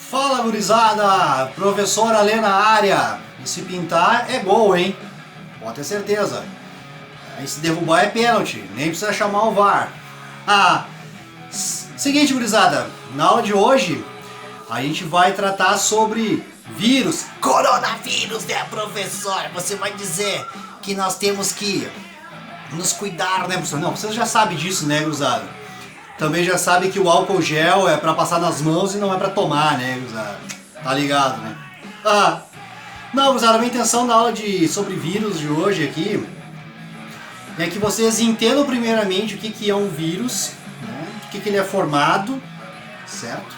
Fala, gurizada! Professora Lê na área. E se pintar é gol, hein? Pode ter certeza. E se derrubar é pênalti, nem precisa chamar o VAR. Seguinte, gurizada, na aula de hoje a gente vai tratar sobre vírus. Coronavírus, né, professor? Você vai dizer que nós temos que nos cuidar, né, professor? Não, vocês já sabem disso, né, gurizada? Também já sabe que o álcool gel é pra passar nas mãos e não é pra tomar, né, gurizada? Tá ligado, né? Não, gurizada, a minha intenção da aula sobre vírus de hoje aqui é que vocês entendam primeiramente o que é um vírus, né? O que ele é formado, certo?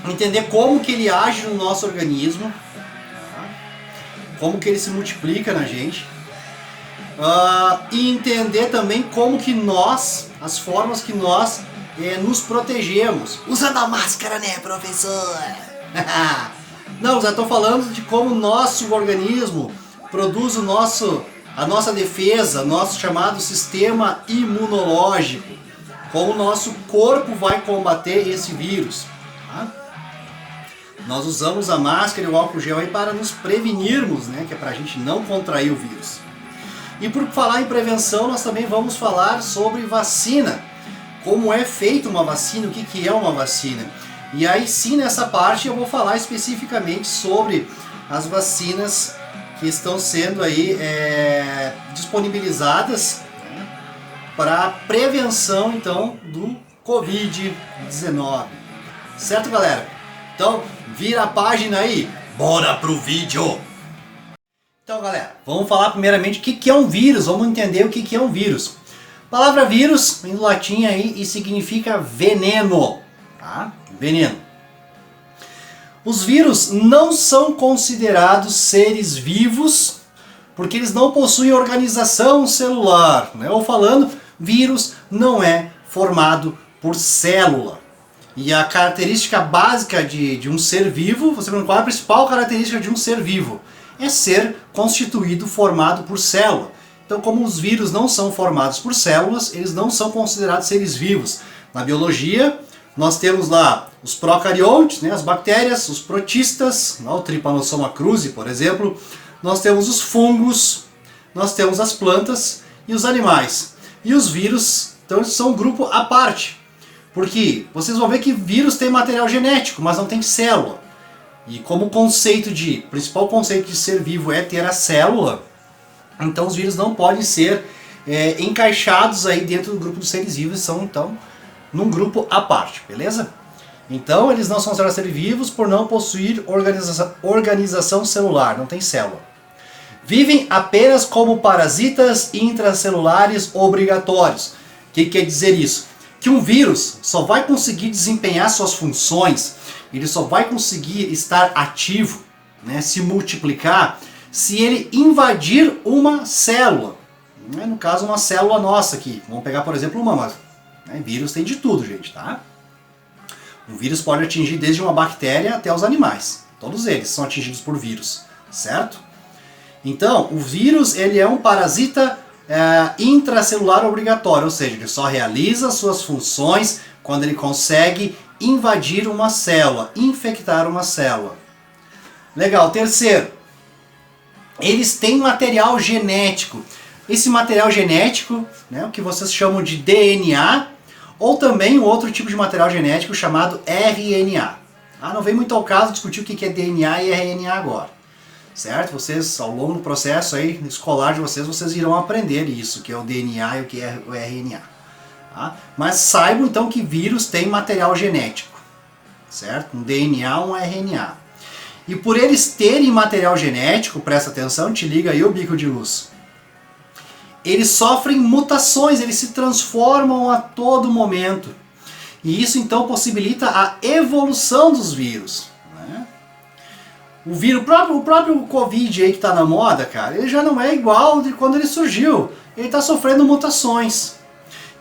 Entender como que ele age no nosso organismo, como que ele se multiplica na gente, e entender também como que nós, as formas que nós nos protegemos. Usando a máscara, né, professor? Não, já estou falando de como o nosso organismo produz a nossa defesa, nosso chamado sistema imunológico, como o nosso corpo vai combater esse vírus. Tá? Nós usamos a máscara e o álcool gel aí para nos prevenirmos, né, que é para a gente não contrair o vírus. E por falar em prevenção, nós também vamos falar sobre vacina, como é feita uma vacina, o que é uma vacina. E aí sim, nessa parte eu vou falar especificamente sobre as vacinas que estão sendo aí disponibilizadas, né, para prevenção então do Covid-19. Certo, galera? Então, vira a página aí, bora pro vídeo! Então, galera, vamos falar primeiramente o que é um vírus, vamos entender o que é um vírus. A palavra vírus vem do latim aí e significa veneno, tá? Veneno. Os vírus não são considerados seres vivos porque eles não possuem organização celular, né? Ou falando, vírus não é formado por célula. E a característica básica de um ser vivo, você pergunta qual é a principal característica de um ser vivo? É ser constituído, formado por célula. Então, como os vírus não são formados por células, eles não são considerados seres vivos. Na biologia, nós temos lá os procariontes, né, as bactérias, os protistas, o Trypanosoma cruzi, por exemplo. Nós temos os fungos, nós temos as plantas e os animais. E os vírus, então, eles são um grupo à parte. Porque vocês vão ver que vírus tem material genético, mas não tem célula. E como o principal conceito de ser vivo é ter a célula, então os vírus não podem ser encaixados aí dentro do grupo dos seres vivos, são então num grupo à parte, beleza? Então eles não são considerados seres vivos por não possuir organização celular, não tem célula. Vivem apenas como parasitas intracelulares obrigatórios. O que quer dizer isso? Que um vírus só vai conseguir desempenhar suas funções, ele só vai conseguir estar ativo, né, se multiplicar, se ele invadir uma célula. No caso, uma célula nossa aqui. Vamos pegar, por exemplo, uma. Vírus tem de tudo, gente, tá? O vírus pode atingir desde uma bactéria até os animais. Todos eles são atingidos por vírus, certo? Então, o vírus ele é um parasita intracelular obrigatório, ou seja, ele só realiza suas funções quando ele consegue invadir uma célula, infectar uma célula. Legal. Terceiro, eles têm material genético. Esse material genético, né, o que vocês chamam de DNA, ou também um outro tipo de material genético chamado RNA. Não vem muito ao caso discutir o que é DNA e RNA agora. Certo? Vocês, ao longo do processo aí, escolar de vocês irão aprender isso, que é o DNA e o que é o RNA. Tá? Mas saibam então que vírus tem material genético, certo? Um DNA, um RNA. E por eles terem material genético, presta atenção, te liga aí o bico de luz. Eles sofrem mutações, eles se transformam a todo momento. E isso então possibilita a evolução dos vírus. Né? O próprio Covid aí que está na moda, cara, ele já não é igual de quando ele surgiu. Ele está sofrendo mutações.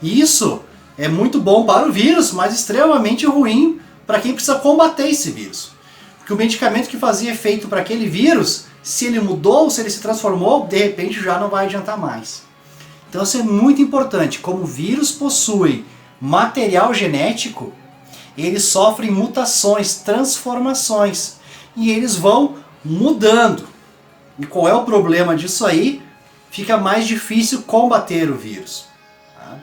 E isso é muito bom para o vírus, mas extremamente ruim para quem precisa combater esse vírus. Porque o medicamento que fazia efeito para aquele vírus, se ele mudou, se ele se transformou, de repente já não vai adiantar mais. Então isso é muito importante. Como o vírus possui material genético, eles sofrem mutações, transformações, e eles vão mudando. E qual é o problema disso aí? Fica mais difícil combater o vírus. Tá?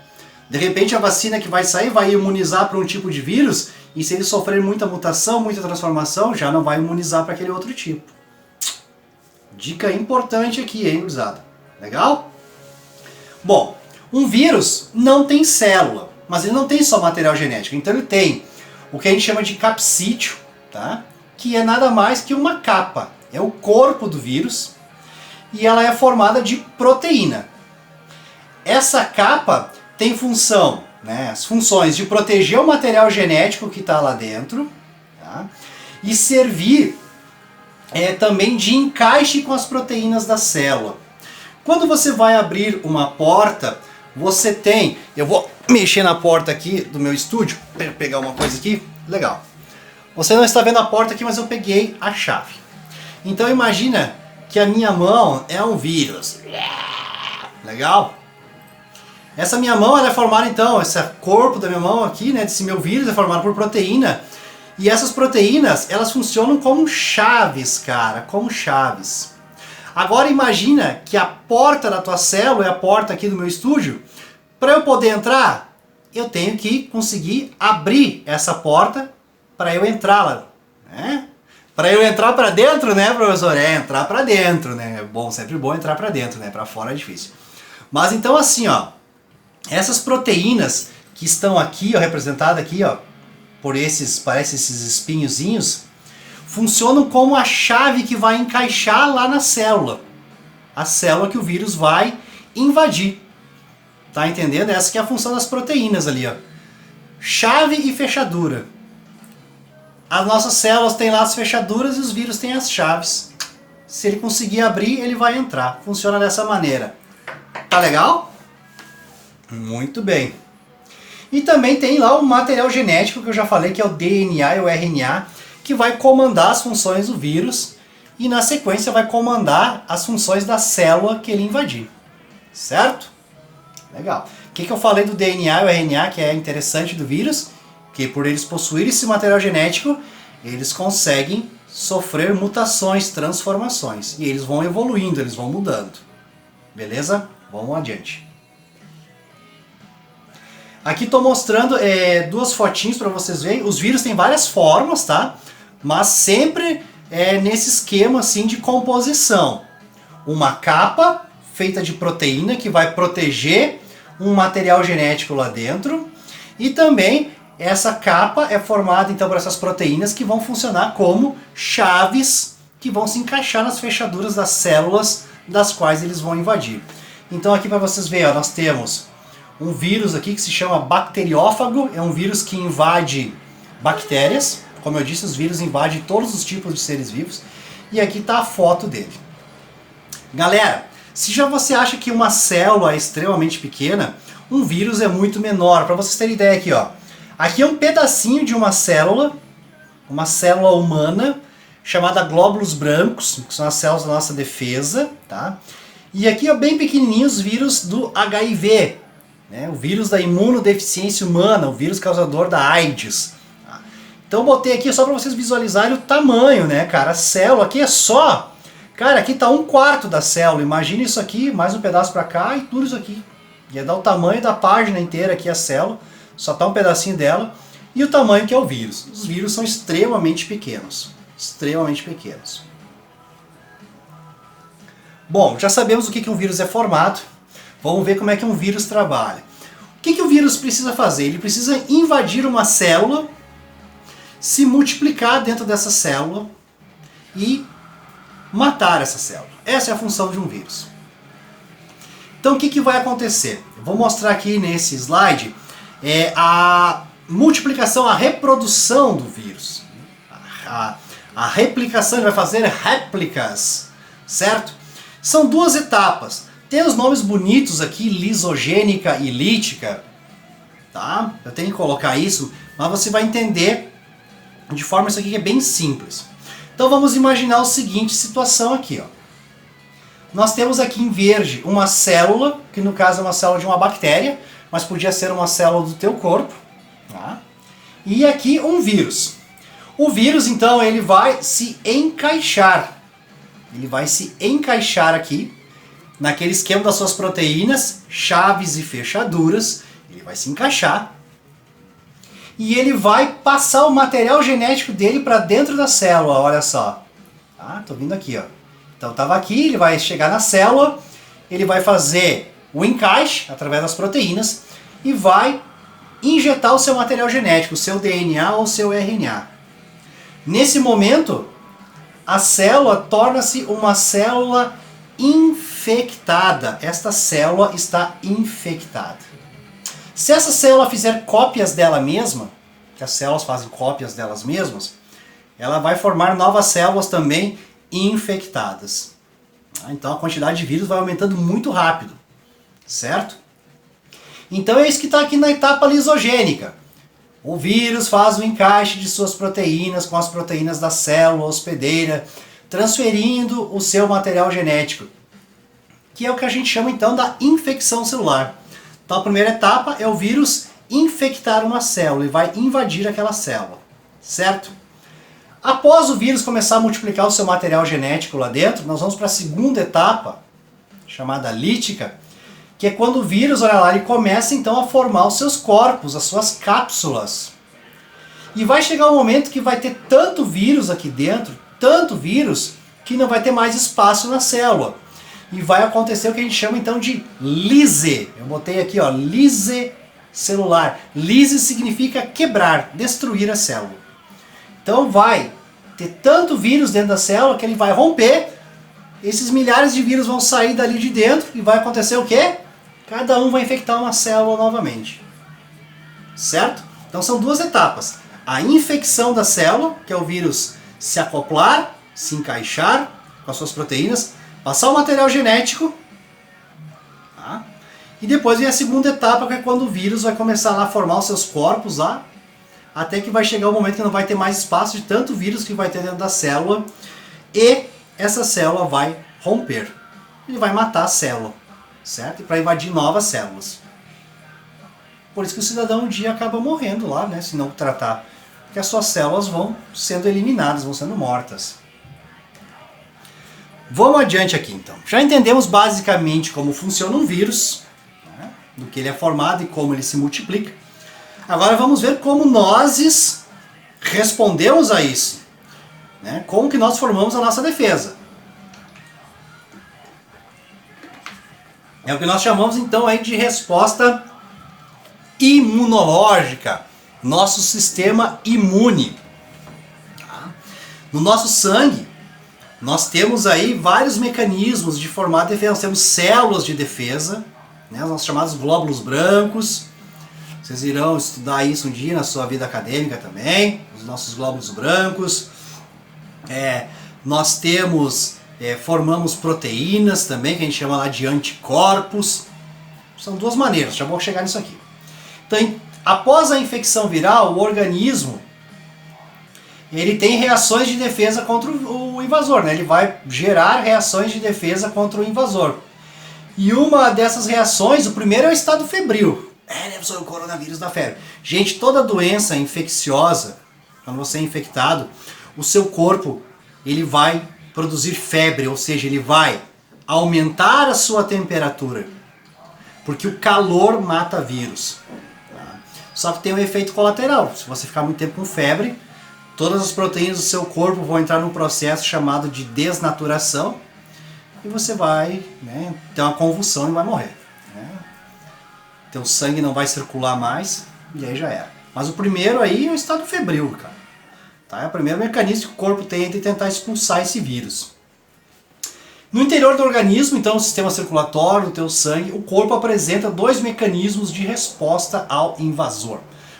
De repente a vacina que vai sair vai imunizar para um tipo de vírus, e se ele sofrer muita mutação, muita transformação, já não vai imunizar para aquele outro tipo. Dica importante aqui, hein, gurizada? Legal? Bom, um vírus não tem célula, mas ele não tem só material genético. Então ele tem o que a gente chama de capsídio, tá? Que é nada mais que uma capa. É o corpo do vírus e ela é formada de proteína. Essa capa tem função, né, as funções de proteger o material genético que está lá dentro, tá? E servir também de encaixe com as proteínas da célula. Quando você vai abrir uma porta, você tem... Eu vou mexer na porta aqui do meu estúdio, pegar uma coisa aqui, legal. Você não está vendo a porta aqui, mas eu peguei a chave. Então imagina que a minha mão é um vírus. Legal? Essa minha mão ela é formada então, esse corpo da minha mão aqui, né, desse meu vírus é formado por proteína. E essas proteínas, elas funcionam como chaves, cara, como chaves. Agora imagina que a porta da tua célula é a porta aqui do meu estúdio. Para eu poder entrar, eu tenho que conseguir abrir essa porta para eu entrar lá, né? Para eu entrar para dentro, né, professor? É, entrar para dentro, né? É bom, sempre bom entrar para dentro, né? Para fora é difícil. Mas então assim, ó, essas proteínas que estão aqui, ó, representadas aqui, ó, por esses, parece esses espinhozinhos, funcionam como a chave que vai encaixar lá na célula. A célula que o vírus vai invadir. Tá entendendo? Essa que é a função das proteínas ali, ó. Chave e fechadura. As nossas células têm lá as fechaduras e os vírus têm as chaves. Se ele conseguir abrir, ele vai entrar. Funciona dessa maneira. Tá legal? Muito bem. E também tem lá o material genético que eu já falei, que é o DNA e o RNA, que vai comandar as funções do vírus e na sequência vai comandar as funções da célula que ele invadir. Certo? Legal. O que eu falei do DNA e o RNA que é interessante do vírus? Que por eles possuírem esse material genético, eles conseguem sofrer mutações, transformações. E eles vão evoluindo, eles vão mudando. Beleza? Vamos adiante. Aqui estou mostrando duas fotinhos para vocês verem. Os vírus têm várias formas, tá? Mas sempre nesse esquema assim de composição. Uma capa feita de proteína que vai proteger um material genético lá dentro. E também essa capa é formada então por essas proteínas que vão funcionar como chaves que vão se encaixar nas fechaduras das células das quais eles vão invadir. Então aqui para vocês verem, ó, nós temos um vírus aqui que se chama bacteriófago, é um vírus que invade bactérias. Como eu disse, os vírus invadem todos os tipos de seres vivos. E aqui está a foto dele. Galera, se já você acha que uma célula é extremamente pequena, um vírus é muito menor. Para vocês terem ideia aqui, ó. Aqui é um pedacinho de uma célula humana, chamada glóbulos brancos, que são as células da nossa defesa, tá? E aqui, ó, bem pequenininho, os vírus do HIV, né? O vírus da imunodeficiência humana, o vírus causador da AIDS. Tá? Então eu botei aqui só para vocês visualizarem o tamanho, né, cara? A célula aqui é só... Cara, aqui tá 1/4 da célula. Imagina isso aqui, mais um pedaço para cá e tudo isso aqui. Ia dar o tamanho da página inteira aqui a célula. Só tá um pedacinho dela. E o tamanho que é o vírus. Os vírus são extremamente pequenos. Extremamente pequenos. Bom, já sabemos o que um vírus é formado. Vamos ver como é que um vírus trabalha. O que o vírus precisa fazer? Ele precisa invadir uma célula, se multiplicar dentro dessa célula e matar essa célula. Essa é a função de um vírus. Então o que vai acontecer? Eu vou mostrar aqui nesse slide a multiplicação, a reprodução do vírus. A replicação, ele vai fazer réplicas, certo? São duas etapas. Tem os nomes bonitos aqui, lisogênica e lítica, tá? Eu tenho que colocar isso, mas você vai entender de forma isso aqui que é bem simples. Então vamos imaginar a seguinte situação aqui, ó. Nós temos aqui em verde uma célula, que no caso é uma célula de uma bactéria, mas podia ser uma célula do teu corpo, tá? e aqui um vírus. O vírus, então, ele vai se encaixar. Ele vai se encaixar aqui, naquele esquema das suas proteínas, chaves e fechaduras. Ele vai se encaixar. E ele vai passar o material genético dele para dentro da célula, olha só. Tá? Tô vindo aqui, ó. Então estava aqui, ele vai chegar na célula, ele vai fazer o encaixe através das proteínas e vai injetar o seu material genético, o seu DNA ou o seu RNA. Nesse momento, a célula torna-se uma célula infectada. Esta célula está infectada. Se essa célula fizer cópias dela mesma, que as células fazem cópias delas mesmas, ela vai formar novas células também infectadas. Então a quantidade de vírus vai aumentando muito rápido, certo? Então é isso que está aqui na etapa lisogênica. O vírus faz o encaixe de suas proteínas com as proteínas da célula hospedeira, transferindo o seu material genético, que é o que a gente chama então da infecção celular. Então a primeira etapa é o vírus infectar uma célula e vai invadir aquela célula, certo? Após o vírus começar a multiplicar o seu material genético lá dentro, nós vamos para a segunda etapa, chamada lítica, que é quando o vírus, olha lá, ele começa então a formar os seus corpos, as suas cápsulas. E vai chegar um momento que vai ter tanto vírus aqui dentro, tanto vírus, que não vai ter mais espaço na célula. E vai acontecer o que a gente chama então de lise. Eu botei aqui, ó, lise celular. Lise significa quebrar, destruir a célula. Então vai ter tanto vírus dentro da célula que ele vai romper, esses milhares de vírus vão sair dali de dentro e vai acontecer o quê? Cada um vai infectar uma célula novamente. Certo? Então são duas etapas. A infecção da célula, que é o vírus se acoplar, se encaixar com as suas proteínas, passar o material genético, tá? E depois vem a segunda etapa, que é quando o vírus vai começar lá a formar os seus corpos lá, até que vai chegar o momento que não vai ter mais espaço de tanto vírus que vai ter dentro da célula, e essa célula vai romper. Ele vai matar a célula, certo? E para invadir novas células. Por isso que o cidadão um dia acaba morrendo lá, né? Se não tratar. Porque as suas células vão sendo eliminadas, vão sendo mortas. Vamos adiante aqui então. Já entendemos basicamente como funciona um vírus, né? Do que ele é formado e como ele se multiplica. Agora vamos ver como nós respondemos a isso, né? Como que nós formamos a nossa defesa. É o que nós chamamos então aí de resposta imunológica, nosso sistema imune. No nosso sangue, nós temos aí vários mecanismos de formar defesa. Nós temos células de defesa, né, os nossos chamados glóbulos brancos. Vocês irão estudar isso um dia na sua vida acadêmica também, os nossos glóbulos brancos. Nós temos, formamos proteínas também, que a gente chama lá de anticorpos. São duas maneiras, já vou chegar nisso aqui. Então, após a infecção viral, o organismo ele tem reações de defesa contra o invasor, né? Ele vai gerar reações de defesa contra o invasor. E uma dessas reações, o primeiro é o estado febril. Né, professor, o coronavírus da febre. Gente, toda doença infecciosa, quando você é infectado, o seu corpo ele vai produzir febre, ou seja, ele vai aumentar a sua temperatura, porque o calor mata vírus. Tá? Só que tem um efeito colateral. Se você ficar muito tempo com febre, todas as proteínas do seu corpo vão entrar num processo chamado de desnaturação e você vai, né, ter uma convulsão e vai morrer. Né? Teu sangue não vai circular mais e aí já era. Mas o primeiro aí é o estado febril, cara. Tá? É o primeiro mecanismo que o corpo tem de tentar expulsar esse vírus. No interior do organismo, então, o sistema circulatório, o teu sangue, o corpo apresenta dois mecanismos de resposta ao invasor.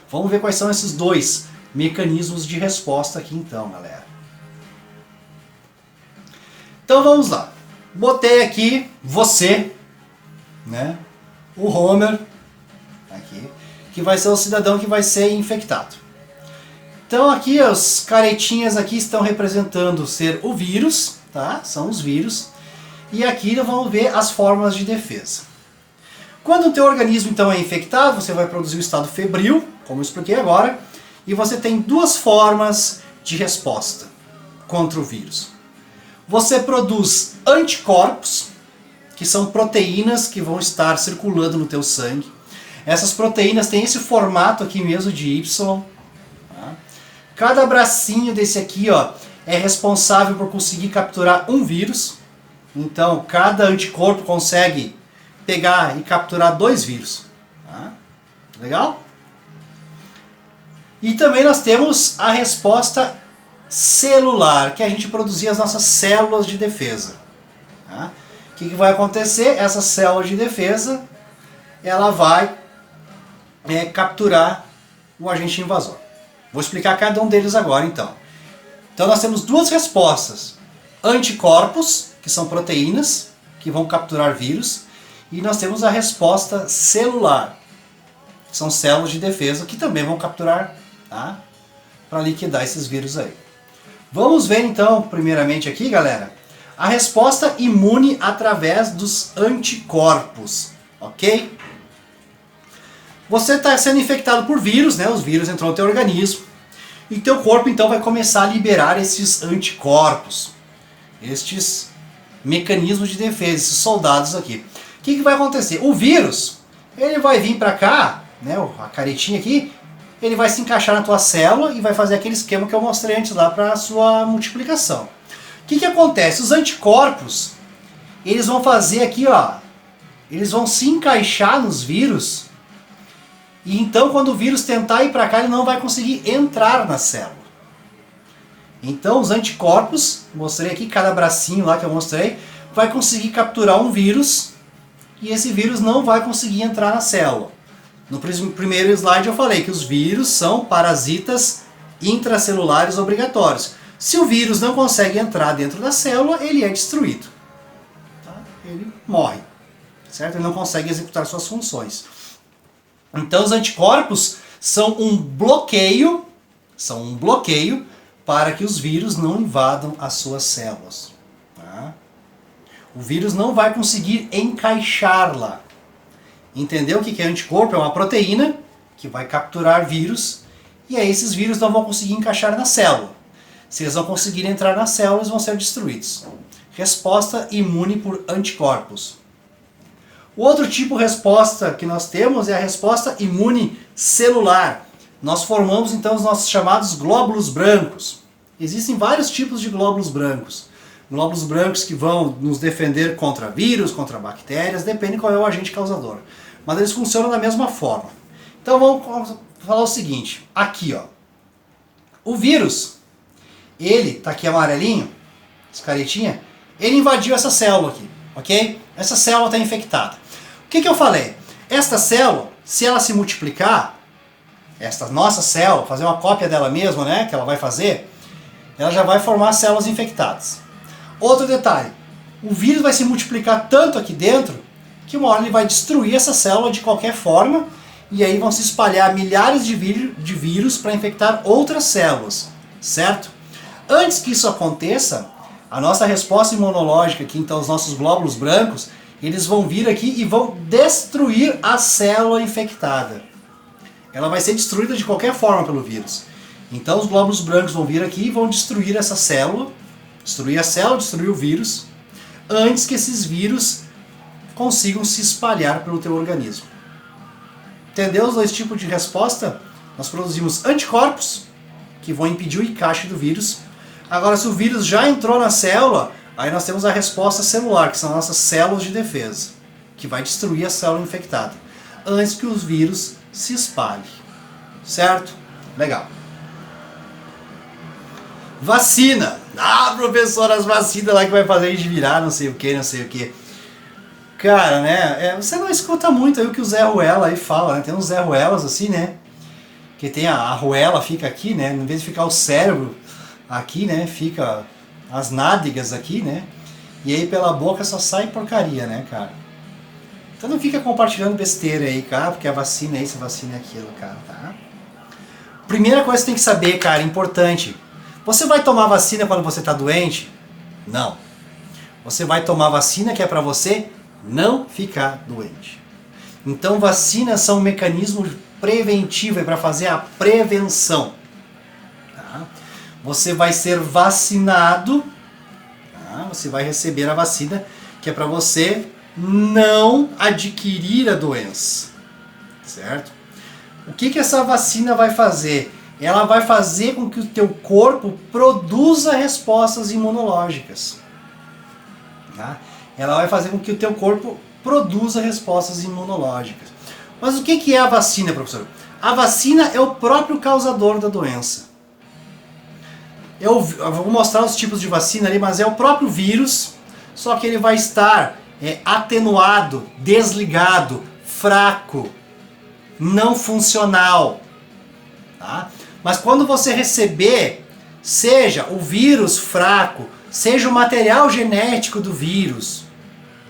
Vamos ver quais são esses dois mecanismos de resposta aqui então, galera. Então vamos lá. Botei aqui você, né, o Homer, aqui, que vai ser o cidadão que vai ser infectado. Então aqui as caretinhas aqui estão representando ser o vírus, tá? São os vírus. E aqui nós vamos ver as formas de defesa. Quando o teu organismo então é infectado, você vai produzir o estado febril, como eu expliquei agora, e você tem duas formas de resposta contra o vírus. Você produz anticorpos, que são proteínas que vão estar circulando no teu sangue. Essas proteínas têm esse formato aqui mesmo de Y. Tá? Cada bracinho desse aqui, ó, é responsável por conseguir capturar um vírus. Então, cada anticorpo consegue pegar e capturar 2 vírus. Tá? Legal? E também nós temos a resposta celular, que a gente produzir as nossas células de defesa. Tá? O que vai acontecer? Essa célula de defesa, ela vai capturar o agente invasor. Vou explicar cada um deles agora, então. Então nós temos duas respostas. Anticorpos, que são proteínas, que vão capturar vírus. E nós temos a resposta celular, que são células de defesa, que também vão capturar, tá? Para liquidar esses vírus aí. Vamos ver então, primeiramente aqui, galera, a resposta imune através dos anticorpos, ok? Você está sendo infectado por vírus, né? Os vírus entram no teu organismo e teu corpo então vai começar a liberar esses anticorpos, estes mecanismos de defesa, esses soldados aqui. O que vai acontecer? O vírus, ele vai vir para cá, né? A caretinha aqui, ele vai se encaixar na tua célula e vai fazer aquele esquema que eu mostrei antes lá para a sua multiplicação. O que acontece? Os anticorpos, eles vão fazer aqui, ó, eles vão se encaixar nos vírus e então quando o vírus tentar ir para cá, ele não vai conseguir entrar na célula. Então os anticorpos, mostrei aqui, cada bracinho lá que eu mostrei, vai conseguir capturar um vírus e esse vírus não vai conseguir entrar na célula. No primeiro slide eu falei que os vírus são parasitas intracelulares obrigatórios. Se o vírus não consegue entrar dentro da célula, ele é destruído. Tá? Ele morre. Certo? Ele não consegue executar suas funções. Então os anticorpos são um bloqueio para que os vírus não invadam as suas células. Tá? O vírus não vai conseguir encaixar lá. Entendeu o que é anticorpo? É uma proteína que vai capturar vírus e aí esses vírus não vão conseguir encaixar na célula. Se eles não conseguirem entrar na célula, eles vão ser destruídos. Resposta imune por anticorpos. O outro tipo de resposta que nós temos é a resposta imune celular. Nós formamos então os nossos chamados glóbulos brancos. Existem vários tipos de glóbulos brancos. Glóbulos brancos que vão nos defender contra vírus, contra bactérias, depende qual é o agente causador. Mas eles funcionam da mesma forma. Então vamos falar o seguinte, aqui ó, o vírus, ele, tá aqui amarelinho, essa caretinha, ele invadiu essa célula aqui, ok? Essa célula está infectada. O que eu falei? Esta célula, se ela se multiplicar, esta nossa célula, fazer uma cópia dela mesma, né, que ela vai fazer, ela já vai formar células infectadas. Outro detalhe, o vírus vai se multiplicar tanto aqui dentro que uma hora ele vai destruir essa célula de qualquer forma e aí vão se espalhar milhares de vírus para infectar outras células, certo? Antes que isso aconteça, a nossa resposta imunológica aqui, então os nossos glóbulos brancos, eles vão vir aqui e vão destruir a célula infectada. Ela vai ser destruída de qualquer forma pelo vírus. Então os glóbulos brancos vão vir aqui e vão destruir essa célula, destruir a célula, destruir o vírus, antes que esses vírus consigam se espalhar pelo teu organismo. Entendeu os dois tipos de resposta? Nós produzimos anticorpos, que vão impedir o encaixe do vírus. Agora, se o vírus já entrou na célula, aí nós temos a resposta celular, que são nossas células de defesa, que vai destruir a célula infectada, antes que os vírus se espalhem. Certo? Legal. Vacina. Ah, professor, as vacinas lá que vai fazer a gente virar não sei o que, não sei o que. Cara, né, você não escuta muito aí o que o Zé Ruela aí fala, né? Tem uns Zé Ruelas assim, né? Que tem a arruela fica aqui, né? Em vez de ficar o cérebro aqui, né? Fica as nádegas aqui, né? E aí pela boca só sai porcaria, né, cara? Então não fica compartilhando besteira aí, cara, porque a vacina é isso, a vacina é aquilo, cara, tá? Primeira coisa que você tem que saber, cara, importante. Você vai tomar vacina quando você tá doente? Não. Você vai tomar vacina que é pra você não ficar doente. Então vacinas são um mecanismo preventiva, é para fazer a prevenção. Tá? Você vai ser vacinado, tá? Você vai receber a vacina que é para você não adquirir a doença, certo? O que essa vacina vai fazer? Ela vai fazer com que o teu corpo produza respostas imunológicas. Tá? Ela vai fazer com que o teu corpo produza respostas imunológicas. Mas o que é a vacina, professor? A vacina é o próprio causador da doença. Eu vou mostrar os tipos de vacina ali, mas é o próprio vírus, só que ele vai estar atenuado, desligado, fraco, não funcional. Tá? Mas quando você receber, seja o vírus fraco, seja o material genético do vírus,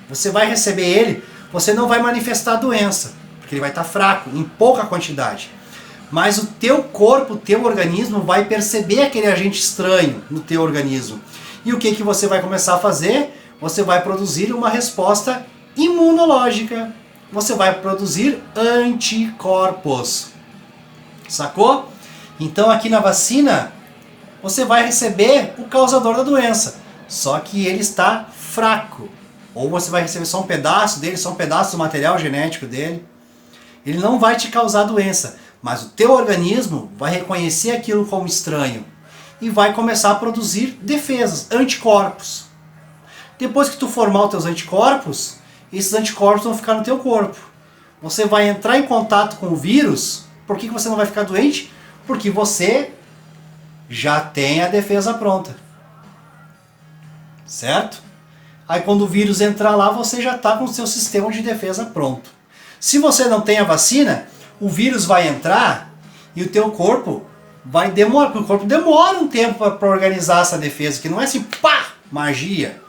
você vai receber ele, você não vai manifestar a doença, porque ele vai estar fraco, em pouca quantidade. Mas o teu corpo, o teu organismo vai perceber aquele agente estranho no teu organismo. E o que você vai começar a fazer? Você vai produzir uma resposta imunológica. Você vai produzir anticorpos. Sacou? Então aqui na vacina, você vai receber o causador da doença. Só que ele está fraco. Ou você vai receber só um pedaço dele, só um pedaço do material genético dele. Ele não vai te causar doença. Mas o teu organismo vai reconhecer aquilo como estranho. E vai começar a produzir defesas, anticorpos. Depois que tu formar os teus anticorpos, esses anticorpos vão ficar no teu corpo. Você vai entrar em contato com o vírus. Por que você não vai ficar doente? Porque você já tem a defesa pronta. Certo? Aí quando o vírus entrar lá, você já está com o seu sistema de defesa pronto. Se você não tem a vacina, o vírus vai entrar e o teu corpo vai demorar. Porque o corpo demora um tempo para organizar essa defesa, que não é assim, pá, magia.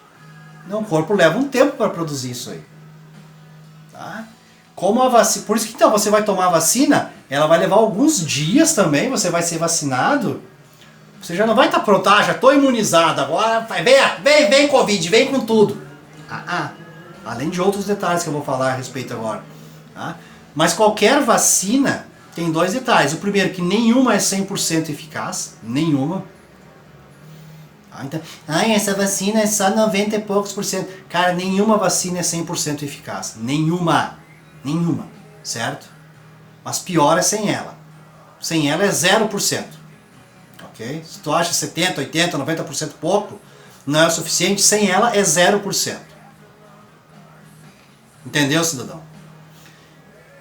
Não, o corpo leva um tempo para produzir isso aí. Tá? Como a vacina, por isso que então você vai tomar a vacina, ela vai levar alguns dias também, você vai ser vacinado. Você já não vai estar pronto, já estou imunizado, agora vem Covid, vem com tudo. Além de outros detalhes que eu vou falar a respeito agora. Tá? Mas qualquer vacina tem dois detalhes. O primeiro, que nenhuma é 100% eficaz, nenhuma. Então, essa vacina é só 90 e poucos por cento. Cara, nenhuma vacina é 100% eficaz. Nenhuma. Nenhuma. Certo? Mas pior é sem ela. Sem ela é 0%. Ok? Se tu acha 70, 80, 90% pouco, não é o suficiente. Sem ela é 0%. Entendeu, cidadão?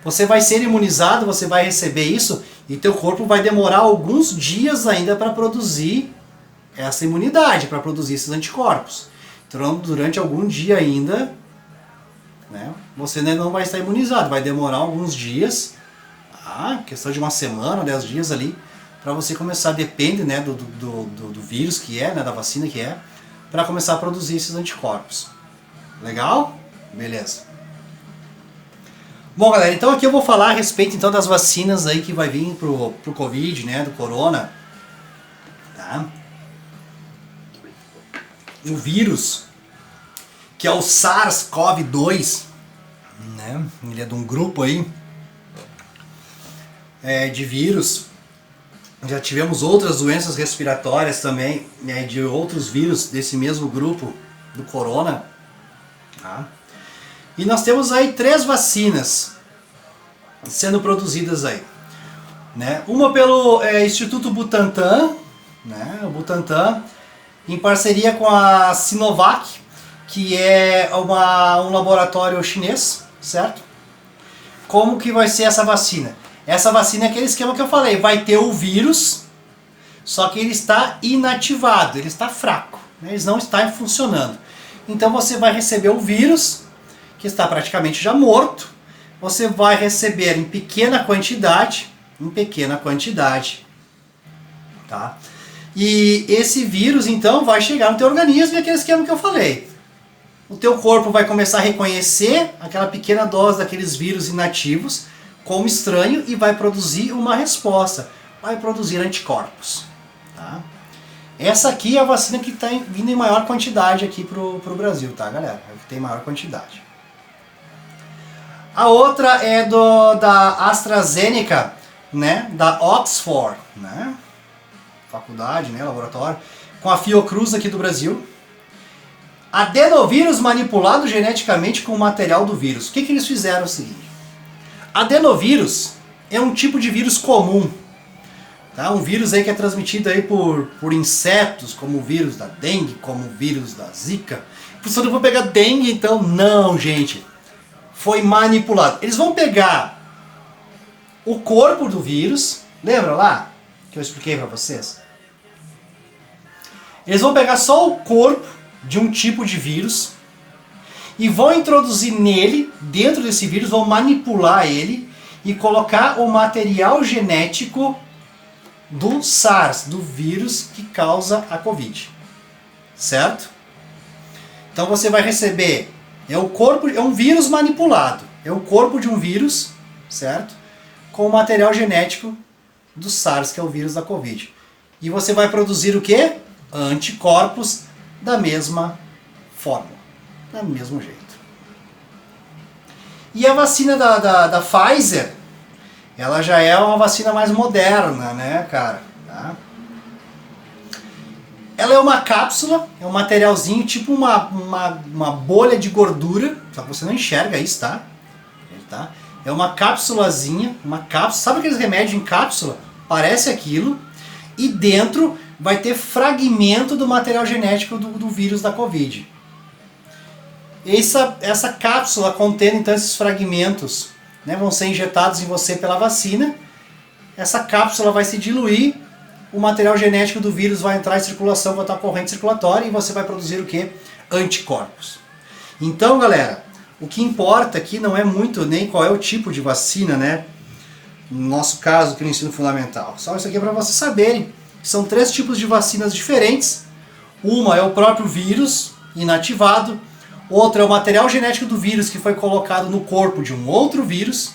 Você vai ser imunizado, você vai receber isso e teu corpo vai demorar alguns dias ainda para produzir essa imunidade, para produzir esses anticorpos. Então, durante algum dia ainda, né, você ainda não vai estar imunizado, vai demorar alguns dias, questão de uma semana, 10 dias ali, para você começar, depende, né, do vírus que é, né, da vacina que é, para começar a produzir esses anticorpos. Legal? Beleza. Bom, galera, então aqui eu vou falar a respeito então das vacinas aí que vai vir pro Covid, né, do Corona. Tá? O vírus, que é o SARS-CoV-2, né, ele é de um grupo aí de vírus. Já tivemos outras doenças respiratórias também, né, de outros vírus desse mesmo grupo do Corona. Tá? E nós temos aí 3 vacinas sendo produzidas aí. Né? Uma pelo Instituto Butantan, né? O Butantan, em parceria com a Sinovac, que é um laboratório chinês, certo? Como que vai ser essa vacina? Essa vacina é aquele esquema que eu falei, vai ter o vírus, só que ele está inativado, ele está fraco, né? Ele não está funcionando. Então você vai receber o vírus, que está praticamente já morto, você vai receber em pequena quantidade, tá? E esse vírus então vai chegar no teu organismo e aquele esquema que eu falei. O teu corpo vai começar a reconhecer aquela pequena dose daqueles vírus inativos como estranho e vai produzir uma resposta, vai produzir anticorpos. Tá? Essa aqui é a vacina que está vindo em maior quantidade aqui pro Brasil, tá, galera? É a que tem maior quantidade. A outra é da AstraZeneca, né? Da Oxford, né? Faculdade, né? Laboratório. Com a Fiocruz aqui do Brasil. Adenovírus manipulado geneticamente com o material do vírus. O que eles fizeram? É o seguinte. Adenovírus é um tipo de vírus comum. Tá? Um vírus aí que é transmitido aí por insetos, como o vírus da dengue, como o vírus da zika. Professor, eu vou pegar dengue então? Não, gente. Foi manipulado. Eles vão pegar o corpo do vírus. Lembra lá que eu expliquei para vocês? Eles vão pegar só o corpo de um tipo de vírus e vão introduzir nele, dentro desse vírus, vão manipular ele e colocar o material genético do SARS, do vírus que causa a Covid. Certo? Então você vai receber, é um vírus manipulado, é o corpo de um vírus, certo? Com o material genético do SARS, que é o vírus da Covid. E você vai produzir o quê? Anticorpos da mesma forma, do mesmo jeito. E a vacina da Pfizer, ela já é uma vacina mais moderna, né, cara? Tá? Ela é uma cápsula, é um materialzinho, tipo uma bolha de gordura, só que você não enxerga isso, tá? É uma cápsulazinha, sabe aqueles remédios em cápsula? Parece aquilo, e dentro vai ter fragmento do material genético do vírus da Covid. Essa cápsula contendo então esses fragmentos, né, vão ser injetados em você pela vacina. Essa cápsula vai se diluir, o material genético do vírus vai entrar em circulação, vai estar corrente circulatória e você vai produzir o quê? Anticorpos. Então, galera, o que importa aqui não é muito nem qual é o tipo de vacina, né? No nosso caso, aqui no ensino fundamental. Só isso aqui é para vocês saberem. São 3 tipos de vacinas diferentes. Uma é o próprio vírus inativado. Outra é o material genético do vírus que foi colocado no corpo de um outro vírus.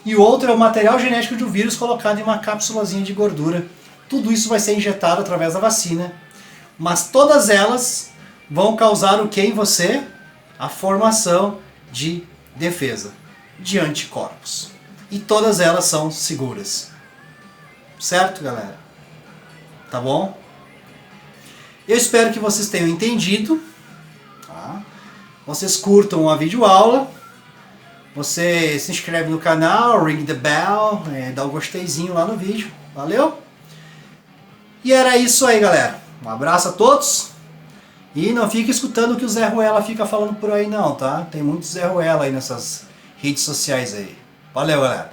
E outra é o material genético do vírus colocado em uma cápsulazinha de gordura. Tudo isso vai ser injetado através da vacina. Mas todas elas vão causar o que em você? A formação de defesa, de anticorpos. E todas elas são seguras. Certo, galera? Tá bom? Eu espero que vocês tenham entendido. Tá? Vocês curtam a videoaula. Você se inscreve no canal, ring the bell, dá um gosteizinho lá no vídeo. Valeu? E era isso aí, galera. Um abraço a todos. E não fique escutando o que o Zé Ruela fica falando por aí não, tá? Tem muito Zé Ruela aí nessas redes sociais aí. Valeu, galera.